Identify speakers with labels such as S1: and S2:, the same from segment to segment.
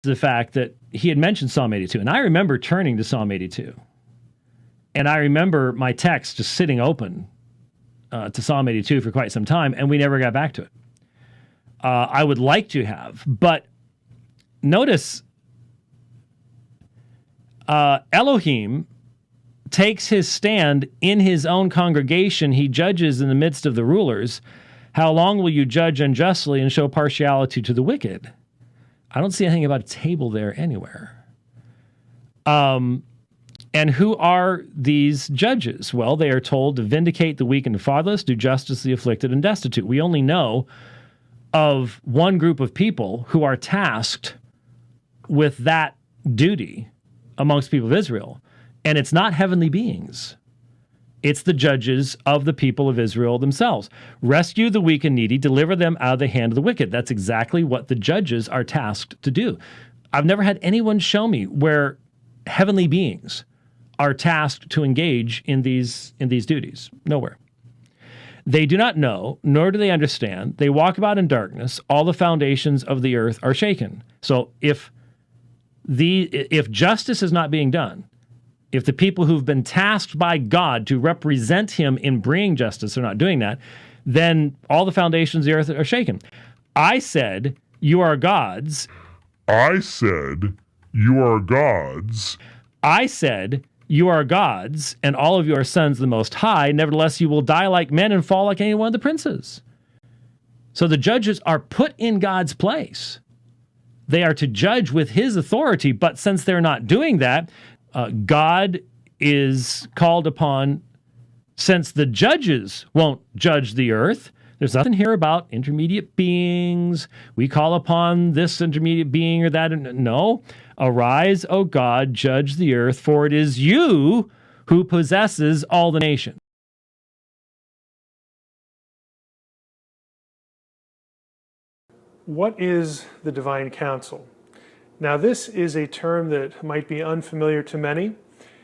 S1: the fact that he had mentioned Psalm 82. And I remember turning to Psalm 82. And I remember my text just sitting open to Psalm 82 for quite some time, and we never got back to it. I would like to have, but notice Elohim takes his stand in his own congregation. He judges in the midst of the rulers. How long will you judge unjustly and show partiality to the wicked? I don't see anything about a table there anywhere. And who are these judges? Well, they are told to vindicate the weak and fatherless, do justice to the afflicted and destitute. We only know of one group of people who are tasked with that duty amongst people of Israel. And it's not heavenly beings. It's the judges of the people of Israel themselves. Rescue the weak and needy, deliver them out of the hand of the wicked. That's exactly what the judges are tasked to do. I've never had anyone show me where heavenly beings are tasked to engage in these duties. Nowhere. They do not know, nor do they understand. They walk about in darkness. All the foundations of the earth are shaken. So if justice is not being done, if the people who've been tasked by God to represent him in bringing justice are not doing that, then all the foundations of the earth are shaken. I said, you are gods.
S2: I said, you are gods.
S1: I said, you are gods, and all of you are sons of the Most High. Nevertheless, you will die like men and fall like any one of the princes. So the judges are put in God's place. They are to judge with his authority, but since they're not doing that, God is called upon, since the judges won't judge the earth. There's nothing here about intermediate beings. We call upon this intermediate being or that. No. Arise, O God, judge the earth, for it is you who possesses all the nation.
S3: What is the divine council? Now, this is a term that might be unfamiliar to many.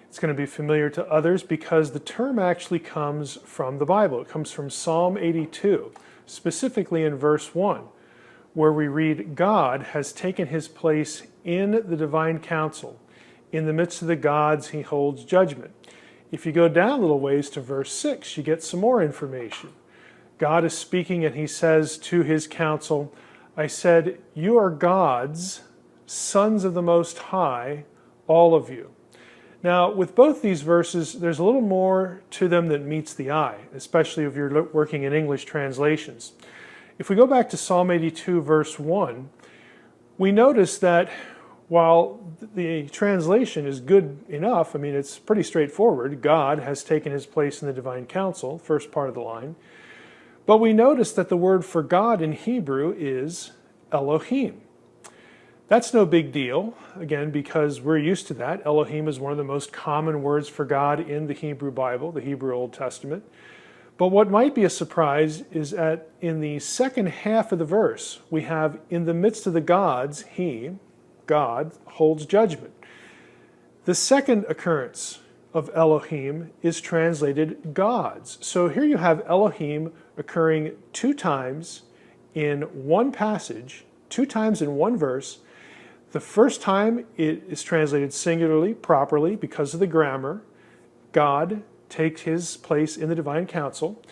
S3: It's going to be familiar to others because the term actually comes from the Bible. It comes from Psalm 82, specifically in verse 1, where we read, God has taken his place in the divine council. In the midst of the gods, he holds judgment. If you go down a little ways to verse 6, you get some more information. God is speaking and he says to his council, I said, you are gods, sons of the Most High, all of you. Now, with both these verses, there's a little more to them than meets the eye, especially if you're working in English translations. If we go back to Psalm 82, verse 1, we notice that while the translation is good enough, I mean, it's pretty straightforward. God has taken his place in the divine council, first part of the line. But we notice that the word for God in Hebrew is Elohim. That's no big deal, again, because we're used to that. Elohim is one of the most common words for God in the Hebrew Bible, the Hebrew Old Testament. But what might be a surprise is that in the second half of the verse, we have, in the midst of the gods, he, God, holds judgment. The second occurrence of Elohim is translated gods. So here you have Elohim occurring two times in one passage, two times in one verse. The first time it is translated singularly, properly, because of the grammar. God takes his place in the divine council.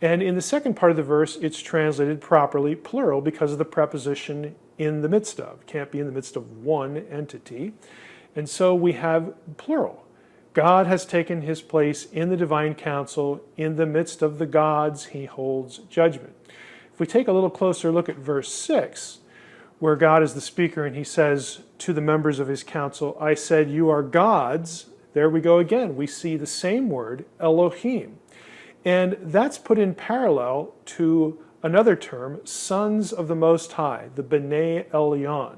S3: And in the second part of the verse, it's translated properly, plural, because of the preposition in the midst of. Can't be in the midst of one entity. And so we have plural. God has taken his place in the divine council. In the midst of the gods, he holds judgment. If we take a little closer look at verse 6, where God is the speaker and he says to the members of his council, I said, you are gods. There we go again. We see the same word, Elohim. And that's put in parallel to another term, sons of the Most High, the B'nai Elyon.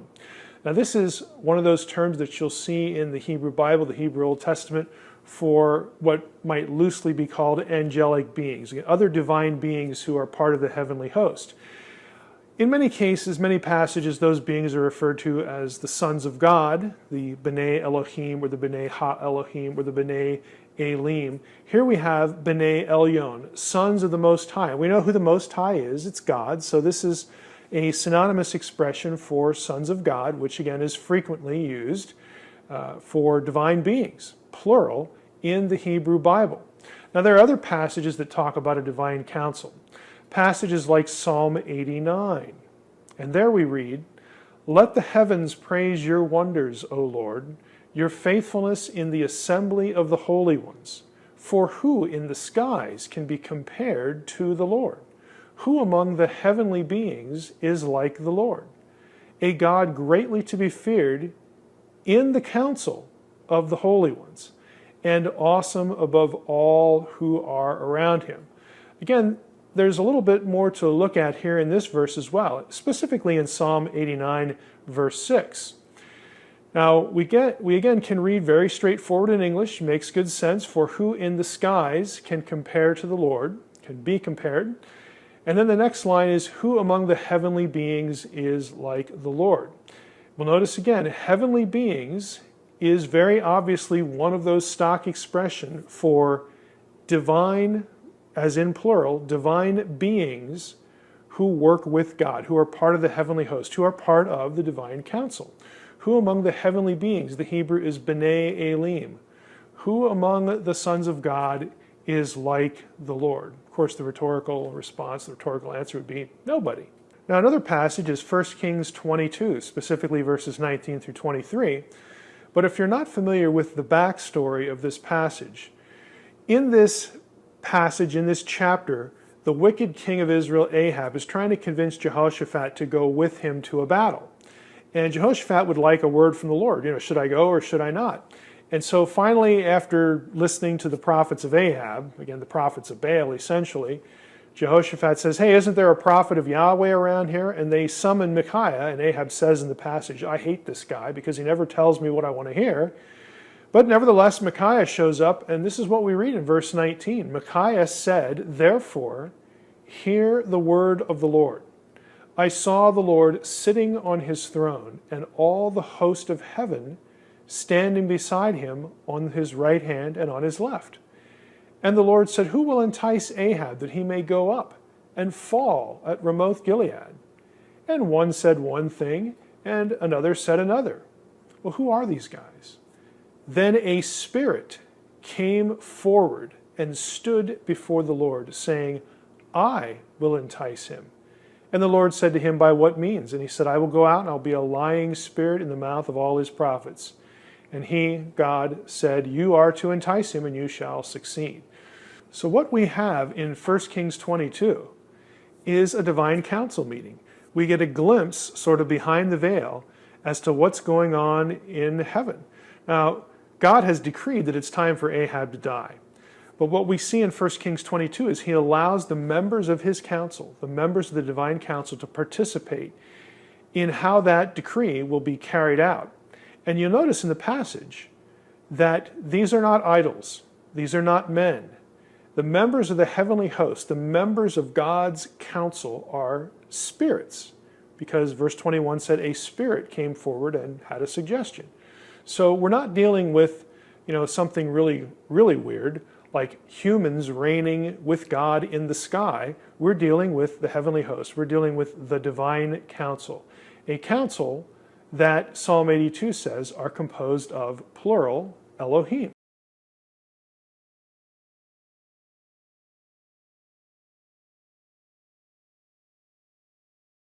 S3: Now this is one of those terms that you'll see in the Hebrew Bible, the Hebrew Old Testament, for what might loosely be called angelic beings, other divine beings who are part of the heavenly host. In many cases, many passages, those beings are referred to as the sons of God, the B'nai Elohim, or the B'nai Ha-Elohim, or the B'nai Elim. Here we have B'nai Elyon, sons of the Most High. We know who the Most High is. It's God. So this is a synonymous expression for sons of God, which again is frequently used for divine beings, plural, in the Hebrew Bible. Now there are other passages that talk about a divine council. Passages like Psalm 89. And there we read, "Let the heavens praise your wonders, O Lord, your faithfulness in the assembly of the holy ones. For who in the skies can be compared to the Lord? Who among the heavenly beings is like the Lord? A God greatly to be feared in the council of the holy ones, and awesome above all who are around him." Again, there's a little bit more to look at here in this verse as well, specifically in Psalm 89, verse 6. Now, we again can read very straightforward in English, makes good sense, for who in the skies can compare to the Lord, can be compared. And then the next line is, who among the heavenly beings is like the Lord? Well, notice again, heavenly beings is very obviously one of those stock expression for divine, as in plural, divine beings who work with God, who are part of the heavenly host, who are part of the divine council. Who among the heavenly beings, the Hebrew is B'nai Elim, who among the sons of God is like the Lord? Of course, the rhetorical response, the rhetorical answer would be nobody. Now, another passage is 1 Kings 22, specifically verses 19 through 23. But if you're not familiar with the backstory of this passage, in this passage, in this chapter, the wicked king of Israel, Ahab, is trying to convince Jehoshaphat to go with him to a battle. And Jehoshaphat would like a word from the Lord. Should I go or should I not? And so finally, after listening to the prophets of Ahab, again, the prophets of Baal essentially, Jehoshaphat says, hey, isn't there a prophet of Yahweh around here? And they summon Micaiah, and Ahab says in the passage, I hate this guy because he never tells me what I want to hear. But nevertheless, Micaiah shows up, and this is what we read in verse 19. Micaiah said, therefore, hear the word of the Lord. I saw the Lord sitting on his throne, and all the host of heaven standing beside him on his right hand and on his left. And the Lord said, who will entice Ahab that he may go up and fall at Ramoth Gilead? And one said one thing, and another said another. Well, who are these guys? Then a spirit came forward and stood before the Lord, saying, I will entice him. And the Lord said to him, by what means? And he said, I will go out and I'll be a lying spirit in the mouth of all his prophets. And he, God, said, you are to entice him and you shall succeed. So what we have in 1 Kings 22 is a divine council meeting. We get a glimpse sort of behind the veil as to what's going on in heaven. Now, God has decreed that it's time for Ahab to die. But what we see in 1 Kings 22 is he allows the members of his council, the members of the divine council, to participate in how that decree will be carried out. And you'll notice in the passage that these are not idols. These are not men. The members of the heavenly host, the members of God's council, are spirits. Because verse 21 said a spirit came forward and had a suggestion. So we're not dealing with, something really, really weird, like humans reigning with God in the sky. We're dealing with the heavenly host. We're dealing with the divine council. A council that Psalm 82 says are composed of plural Elohim.